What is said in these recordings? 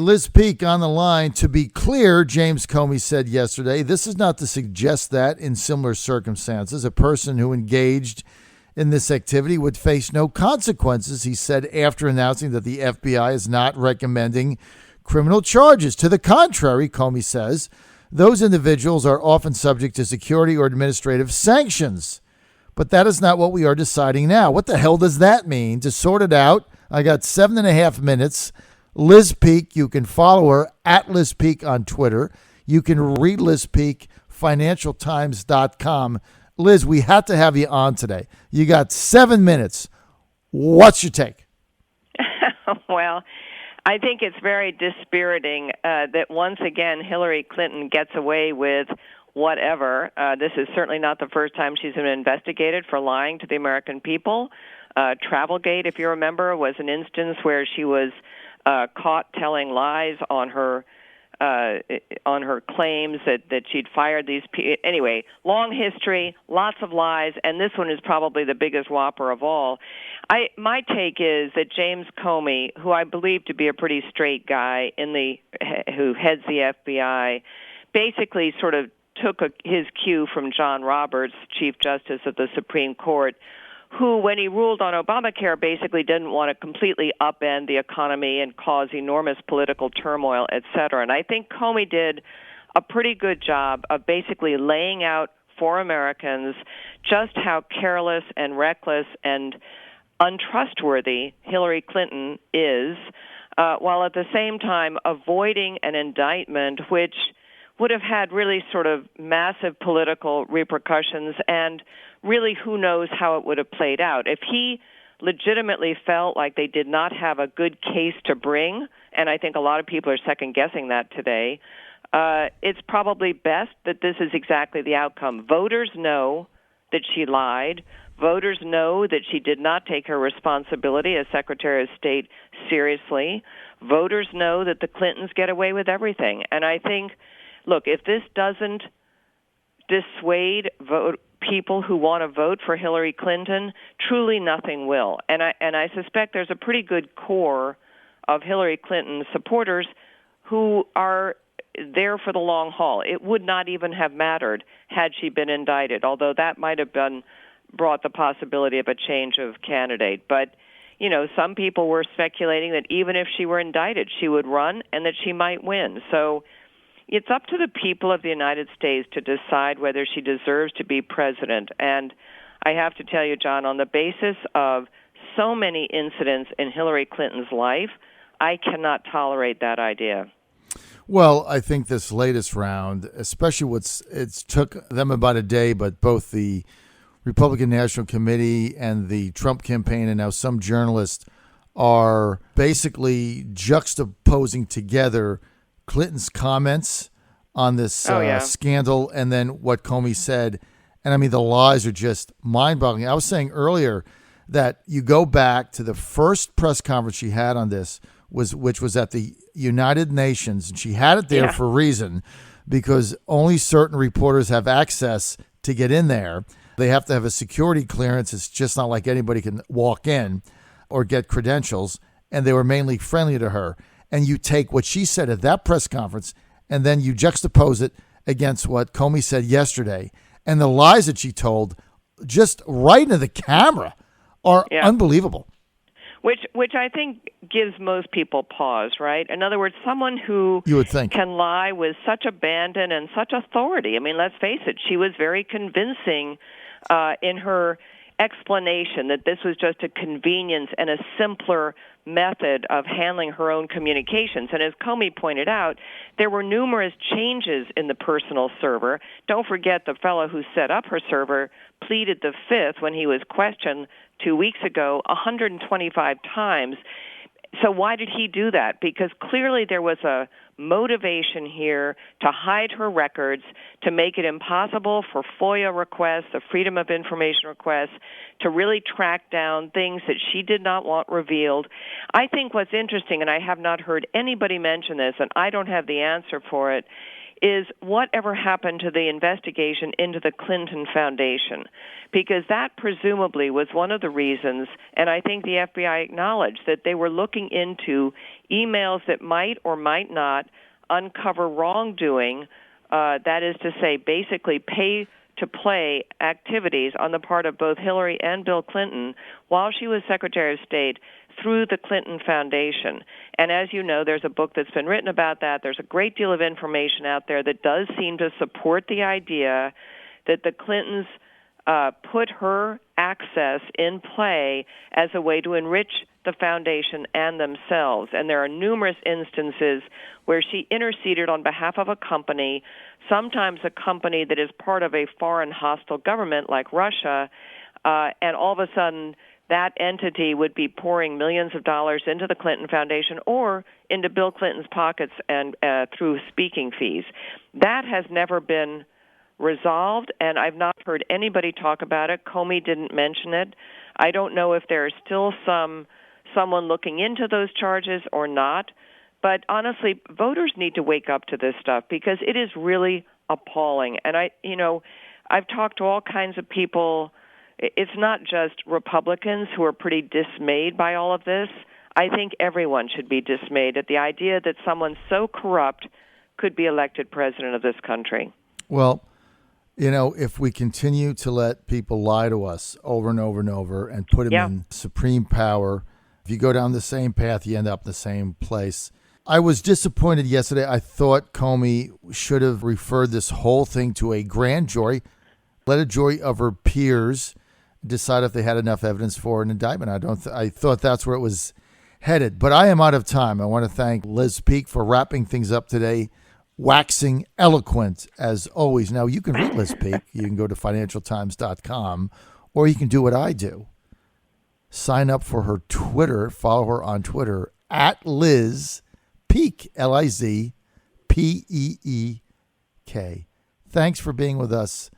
Liz Peek on the line. To be clear, James Comey said yesterday, this is not to suggest that in similar circumstances, a person who engaged in this activity would face no consequences, he said after announcing that the FBI is not recommending criminal charges. To the contrary, Comey says, those individuals are often subject to security or administrative sanctions. But that is not what we are deciding now. What the hell does that mean? To sort it out, I got 7.5 minutes. Liz Peek, you can follow her at Liz Peek on Twitter. You can read Liz Peek, financialtimes.com. Liz, we had to have you on today. You got 7 minutes. What's your take? Well, I think it's very dispiriting that once again Hillary Clinton gets away with whatever. This is certainly not the first time she's been investigated for lying to the American people. Travelgate, if you remember, was an instance where she was caught telling lies on her claims that she'd fired these people. Anyway, long history, lots of lies, and this one is probably the biggest whopper of all. My take is that James Comey, who I believe to be a pretty straight guy who heads the FBI, basically sort of took his cue from John Roberts, Chief Justice of the Supreme Court, who, when he ruled on Obamacare, basically didn't want to completely upend the economy and cause enormous political turmoil, et cetera. And I think Comey did a pretty good job of basically laying out for Americans just how careless and reckless and untrustworthy Hillary Clinton is, while at the same time avoiding an indictment which would have had really sort of massive political repercussions, and really who knows how it would have played out. If he legitimately felt like they did not have a good case to bring, and I think a lot of people are second-guessing that today, it's probably best that this is exactly the outcome. Voters know that she lied. Voters know that she did not take her responsibility as Secretary of State seriously. Voters know that the Clintons get away with everything. And I think, look, if this doesn't dissuade people who want to vote for Hillary Clinton, truly nothing will. And I suspect there's a pretty good core of Hillary Clinton supporters who are there for the long haul. It would not even have mattered had she been indicted, although that might have brought the possibility of a change of candidate. But, you know, some people were speculating that even if she were indicted, she would run and that she might win. So it's up to the people of the United States to decide whether she deserves to be president. And I have to tell you, John, on the basis of so many incidents in Hillary Clinton's life, I cannot tolerate that idea. Well, I think this latest round, especially it took them about a day, but both the Republican National Committee and the Trump campaign and now some journalists are basically juxtaposing together Clinton's comments on this scandal and then what Comey said. And I mean, the lies are just mind-boggling. I was saying earlier that you go back to the first press conference she had on this, which was at the United Nations, and she had it there for a reason, because only certain reporters have access to get in there. They have to have a security clearance. It's just not like anybody can walk in or get credentials, and they were mainly friendly to her. And you take what she said at that press conference, and then you juxtapose it against what Comey said yesterday, and the lies that she told just right into the camera are unbelievable. Which I think gives most people pause, right? In other words, someone who you would think can lie with such abandon and such authority. I mean, let's face it, she was very convincing in her explanation that this was just a convenience and a simpler method of handling her own communications. And as Comey pointed out, there were numerous changes in the personal server. Don't forget the fellow who set up her server pleaded the fifth when he was questioned 2 weeks ago 125 times. So why did he do that? Because clearly there was a motivation here to hide her records, to make it impossible for FOIA requests, the Freedom of Information requests, to really track down things that she did not want revealed. I think what's interesting, and I have not heard anybody mention this, and I don't have the answer for it, is whatever happened to the investigation into the Clinton Foundation, because that presumably was one of the reasons, and I think the FBI acknowledged that they were looking into emails that might or might not uncover wrongdoing, that is to say, basically pay-to-play activities on the part of both Hillary and Bill Clinton while she was Secretary of State through the Clinton Foundation. And as you know, there's a book that's been written about that. There's a great deal of information out there that does seem to support the idea that the Clintons put her access in play as a way to enrich the foundation and themselves. And there are numerous instances where she interceded on behalf of a company, sometimes a company that is part of a foreign hostile government like Russia, and all of a sudden that entity would be pouring millions of dollars into the Clinton Foundation or into Bill Clinton's pockets and through speaking fees. That has never been resolved, and I've not heard anybody talk about it. Comey didn't mention it. I don't know if there is still someone looking into those charges or not. But honestly, voters need to wake up to this stuff because it is really appalling. And I've talked to all kinds of people. It's not just Republicans who are pretty dismayed by all of this. I think everyone should be dismayed at the idea that someone so corrupt could be elected president of this country. Well, if we continue to let people lie to us over and over and over and put them in supreme power, if you go down the same path, you end up in the same place. I was disappointed yesterday. I thought Comey should have referred this whole thing to a grand jury, let a jury of her peers decide if they had enough evidence for an indictment. I thought that's where it was headed. But I am out of time. I want to thank Liz Peek for wrapping things up today, waxing eloquent as always. Now, you can read Liz Peek. You can go to financialtimes.com, or you can do what I do. Sign up for her Twitter. Follow her on Twitter at Liz Peek, LizPeek. Thanks for being with us,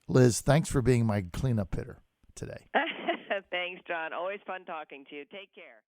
Liz. Thanks for being my cleanup hitter today. Thanks, John. Always fun talking to you. Take care.